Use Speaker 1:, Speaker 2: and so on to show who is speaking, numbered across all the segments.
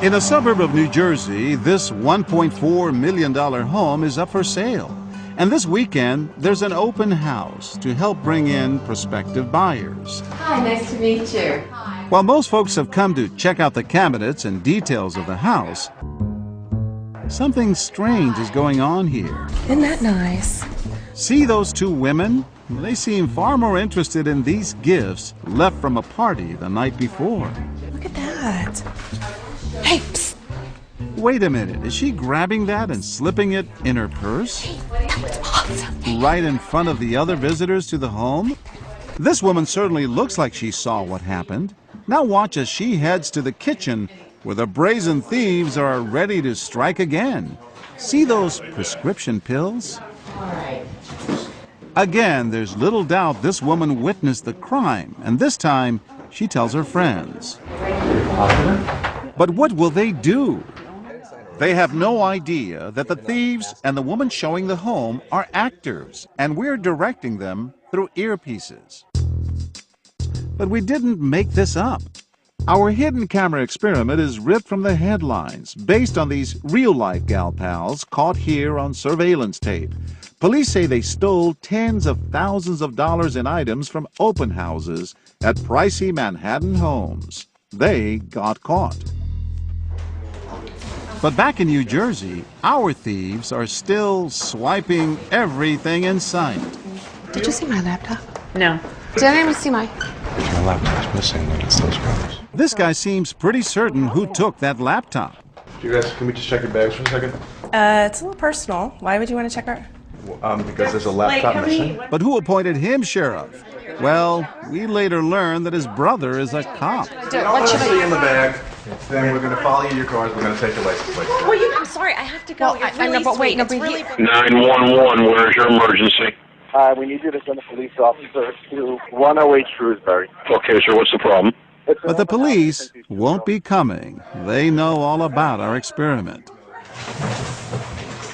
Speaker 1: In a suburb of New Jersey, this $1.4 million home is up for sale. And this weekend, there's an open house to help bring in prospective buyers.
Speaker 2: Hi, nice to meet you.
Speaker 1: While most folks have come to check out the cabinets and details of the house, something strange is going on here.
Speaker 3: Isn't that nice?
Speaker 1: See those two women? They seem far more interested in these gifts left from a party the night before.
Speaker 3: Look at that. Hey, psst.
Speaker 1: Wait a minute, is she grabbing that and slipping it in her purse?
Speaker 3: Hey, that was awesome.
Speaker 1: Right in front of the other visitors to the home? This woman certainly looks like she saw what happened. Now watch as she heads to the kitchen where the brazen thieves are ready to strike again. See those prescription pills?
Speaker 2: All right.
Speaker 1: Again, there's little doubt this woman witnessed the crime, and this time she tells her friends. But what will they do? They have no idea that the thieves and the woman showing the home are actors, and we're directing them through earpieces. But we didn't make this up. Our hidden camera experiment is ripped from the headlines, based on these real-life gal pals caught here on surveillance tape. Police say they stole tens of thousands of dollars in items from open houses at pricey Manhattan homes. They got caught. But back in New Jersey, our thieves are still swiping everything in sight.
Speaker 3: Did you see my laptop?
Speaker 2: No.
Speaker 3: Did anyone see my...
Speaker 4: If your laptop's missing, then it's those guys.
Speaker 1: This guy seems pretty certain who took that laptop.
Speaker 4: You guys, can we just check your bags for a second?
Speaker 3: It's a little personal. Why would you want to check our...
Speaker 4: Because there's a laptop missing.
Speaker 1: But who appointed him sheriff? Well, we later learned that his brother is a cop.
Speaker 3: What should
Speaker 4: See in the bag. Then we're going to follow you to your cars. We're going to take your license plate.
Speaker 5: Well, I'm sorry. I have to go.
Speaker 3: Well,
Speaker 5: You're
Speaker 3: I know,
Speaker 5: really
Speaker 3: but wait,
Speaker 5: sweet.
Speaker 3: no,
Speaker 5: It's
Speaker 3: but
Speaker 5: really...
Speaker 6: 911, where's your emergency?
Speaker 7: We need you to send a police officer to 108 Shrewsbury.
Speaker 6: Okay, sir, what's the problem?
Speaker 1: But the police won't be coming. They know all about our experiment.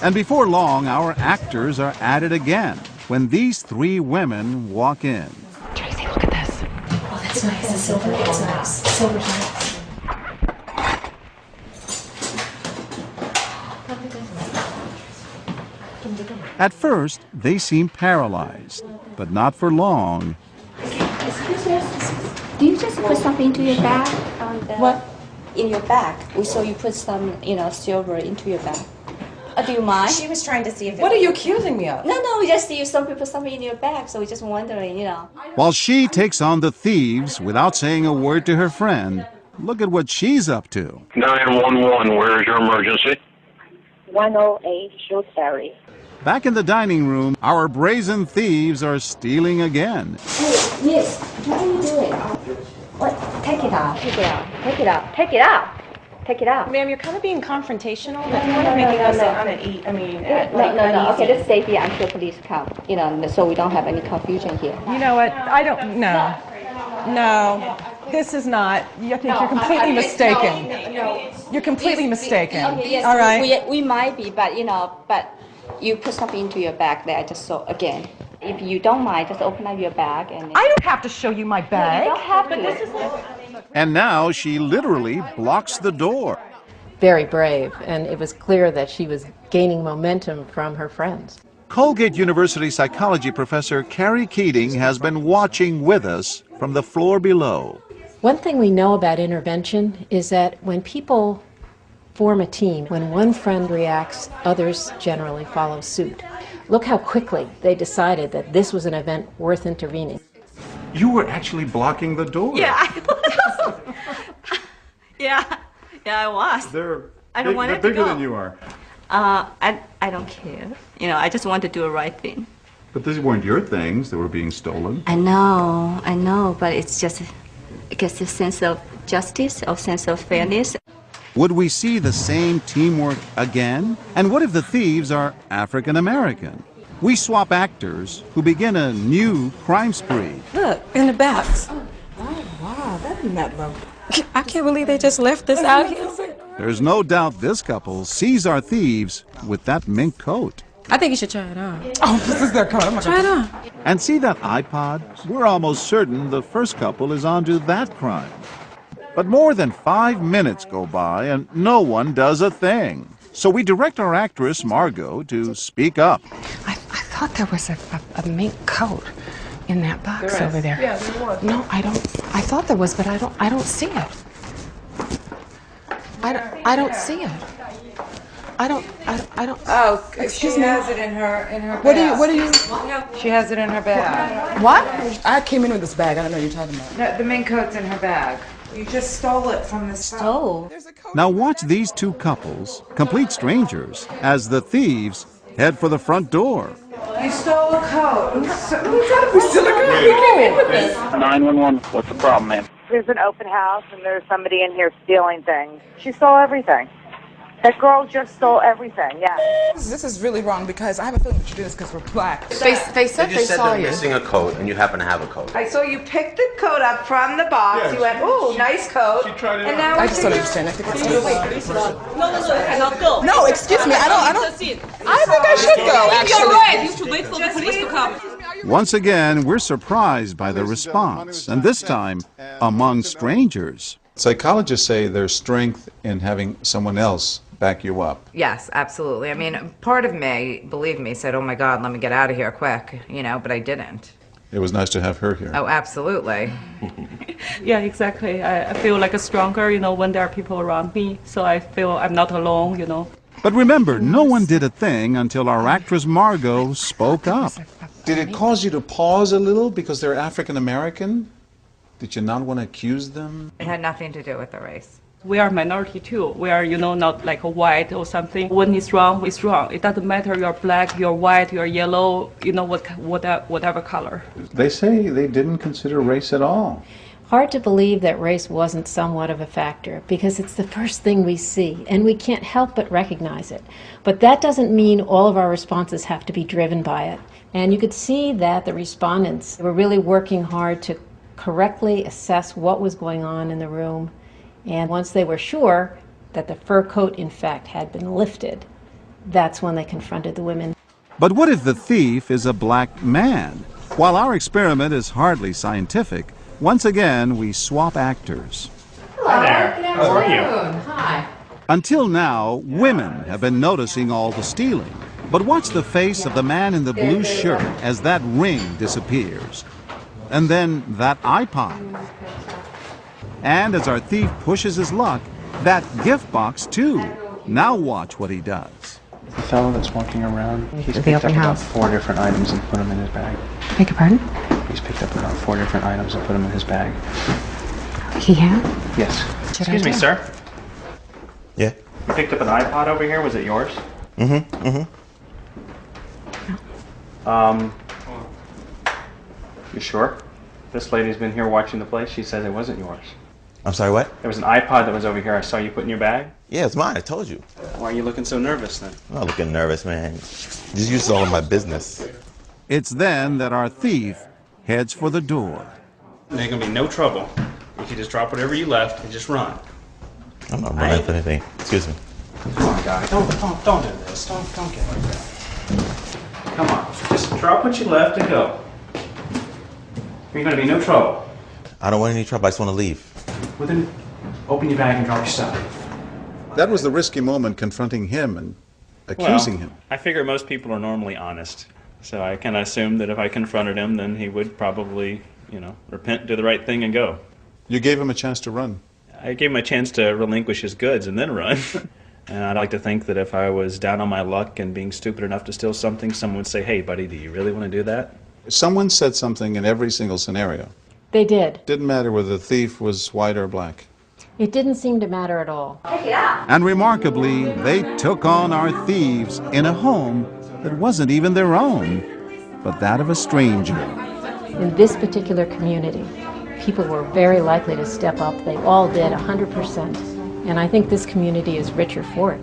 Speaker 1: And before long, our actors are at it again when these three women walk in.
Speaker 3: Tracy, look at this. Oh, that's nice. The silver. It's nice. Silver nice.
Speaker 1: At first, they seem paralyzed, but not for long.
Speaker 8: Excuse me. Do you just put something into your bag?
Speaker 3: What?
Speaker 8: In your bag. We saw you put some, silver into your bag. Do you mind?
Speaker 5: She was trying to see if it...
Speaker 3: What are you accusing me of?
Speaker 8: No, we just see you some people something in your bag, so we're just wondering,
Speaker 1: While she takes on the thieves without saying a word to her friend, look at what she's up to.
Speaker 6: 911, where's your emergency?
Speaker 9: 108 Shrewsbury.
Speaker 1: Back in the dining room, our brazen thieves are stealing again.
Speaker 8: Hey, miss, what are you doing? What? Take it out. Take it out. Take it out. Take it out. Take it out.
Speaker 5: Ma'am, you're kind of being confrontational. That's kind of making us sit on and eat. I mean...
Speaker 8: No. Okay, let's stay here until police come, so we don't have any confusion here.
Speaker 3: You know what? I don't... No. No. This is not... I think you're completely mistaken.
Speaker 8: No.
Speaker 3: You're completely mistaken.
Speaker 8: Okay, yes,
Speaker 3: all right?
Speaker 8: we might be, but, but you put something into your bag there. I just saw, again, if you don't mind, just open up your bag. And
Speaker 3: I don't have to show you my bag.
Speaker 8: you don't have to.
Speaker 1: And now she literally blocks the door.
Speaker 10: Very brave, and it was clear that she was gaining momentum from her friends.
Speaker 1: Colgate University psychology professor Carrie Keating has been watching with us from the floor below.
Speaker 10: One thing we know about intervention is that when people form a team, when one friend reacts, others generally follow suit. Look how quickly they decided that this was an event worth intervening.
Speaker 4: You were actually blocking the door.
Speaker 5: Yeah, I was. Yeah, I was. I don't want it to
Speaker 4: bigger
Speaker 5: go.
Speaker 4: than you are.
Speaker 8: I don't care. I just want to do the right thing.
Speaker 4: But these weren't your things that were being stolen.
Speaker 8: I know, but it's just, I guess, a sense of justice, a sense of fairness.
Speaker 1: Would we see the same teamwork again? And what if the thieves are African American? We swap actors who begin a new crime spree.
Speaker 3: Look, in the box. Oh, wow, that's not low. I can't believe they just left this out here.
Speaker 1: There's no doubt this couple sees our thieves with that mink coat.
Speaker 3: I think you should try it on. Oh, this is their coat. Try it on.
Speaker 1: And see that iPod? We're almost certain the first couple is onto that crime. But more than 5 minutes go by and no one does a thing. So we direct our actress, Margot, to speak up.
Speaker 3: I thought there was a mink coat in that box over there.
Speaker 5: Yeah, there was.
Speaker 3: No, I don't. I thought there was, but I don't see it. I don't see it. I don't.
Speaker 2: Oh,
Speaker 3: Excuse
Speaker 2: she
Speaker 3: me.
Speaker 2: has it in her bag.
Speaker 3: What do you?
Speaker 2: She has it in her bag.
Speaker 3: What? I came in with this bag. I don't know what you're talking about.
Speaker 2: No, the mink coat's in her bag. You just stole it from the store.
Speaker 1: Now watch these two couples, complete strangers, as the thieves head for the front door.
Speaker 2: You stole a coat.
Speaker 3: We still a coat. We came in with this.
Speaker 7: 911, what's the problem, ma'am? There's an open house and there's somebody in here stealing things. She stole everything. That girl just stole everything, yeah.
Speaker 3: This is really wrong because I have a feeling that you did this because we're black.
Speaker 2: They said
Speaker 11: You
Speaker 2: they
Speaker 11: said
Speaker 2: saw
Speaker 11: they're
Speaker 2: you.
Speaker 11: missing a coat, and you happen to have a coat.
Speaker 2: So you picked the coat up from the box. You went, ooh, nice coat.
Speaker 4: She tried it
Speaker 2: and
Speaker 4: on.
Speaker 2: now
Speaker 3: I just don't understand. I think it's No, excuse me. I don't. I think I should go. Actually,
Speaker 5: You're right. You should wait for the police to come.
Speaker 1: Once again, we're surprised by the response, and this time among strangers.
Speaker 12: Psychologists say there's strength in having someone else back you up.
Speaker 2: Yes, absolutely. I mean, part of me, believe me, said, oh my God, let me get out of here quick, but I didn't.
Speaker 12: It was nice to have her here.
Speaker 2: Oh, absolutely.
Speaker 5: Yeah, exactly. I feel like a stronger, when there are people around me. So I feel I'm not alone.
Speaker 1: But remember, no one did a thing until our actress Margot spoke up.
Speaker 12: Did it cause you to pause a little because they're African American? Did you not want to accuse them?
Speaker 2: It had nothing to do with the race.
Speaker 5: We are minority too. We are, not like a white or something. When it's wrong, it's wrong. It doesn't matter you're black, you're white, you're yellow, whatever color.
Speaker 12: They say they didn't consider race at all.
Speaker 10: Hard to believe that race wasn't somewhat of a factor because it's the first thing we see and we can't help but recognize it. But that doesn't mean all of our responses have to be driven by it. And you could see that the respondents were really working hard to correctly assess what was going on in the room. And once they were sure that the fur coat, in fact, had been lifted, that's when they confronted the women.
Speaker 1: But what if the thief is a black man? While our experiment is hardly scientific, once again we swap actors.
Speaker 13: Hi there. How are you?
Speaker 10: Hi.
Speaker 1: Until now, women have been noticing all the stealing. But watch the face of the man in the blue shirt as that ring disappears. And then that iPod. And as our thief pushes his luck, that gift box too. Now watch what he does.
Speaker 14: The fellow that's walking around, he's
Speaker 3: The
Speaker 14: picked up
Speaker 3: open
Speaker 14: about
Speaker 3: house.
Speaker 14: 4 different items and put them in his bag.
Speaker 3: Beg your pardon?
Speaker 14: He's picked up about 4 different items and put them in his bag.
Speaker 3: He had?
Speaker 14: Yes.
Speaker 13: Excuse me, sir.
Speaker 11: Yeah?
Speaker 13: You picked up an iPod over here. Was it yours? You sure? This lady's been here watching the place. She says it wasn't yours.
Speaker 11: I'm sorry, what?
Speaker 13: There was an iPod that was over here. I saw you put in your bag.
Speaker 11: Yeah, it's mine. I told you.
Speaker 13: Why are you looking so nervous then?
Speaker 11: I'm not looking nervous, man. Just use all of my business.
Speaker 1: It's then that our thief heads for the door.
Speaker 13: There's gonna be no trouble if you just drop whatever you left and just run.
Speaker 11: I'm not running for anything. Excuse me.
Speaker 13: Come on, guy. Don't do this. Don't get like that. Come on. Just drop what you left and go. You're gonna be no trouble.
Speaker 11: I don't want any trouble. I just want to leave.
Speaker 13: Well then, open your bag and drop your stuff.
Speaker 12: That was the risky moment, confronting him and accusing him.
Speaker 13: I figure most people are normally honest. So I kind of assumed that if I confronted him, then he would probably, repent, do the right thing, and go.
Speaker 12: You gave him a chance to run.
Speaker 13: I gave him a chance to relinquish his goods and then run. And I'd like to think that if I was down on my luck and being stupid enough to steal something, someone would say, hey, buddy, do you really want to do that?
Speaker 12: Someone said something in every single scenario.
Speaker 10: They did.
Speaker 12: Didn't matter whether the thief was white or black.
Speaker 10: It didn't seem to matter at all.
Speaker 1: And remarkably, they took on our thieves in a home that wasn't even their own, but that of a stranger.
Speaker 10: In this particular community, people were very likely to step up. They all did, 100%. And I think this community is richer for it.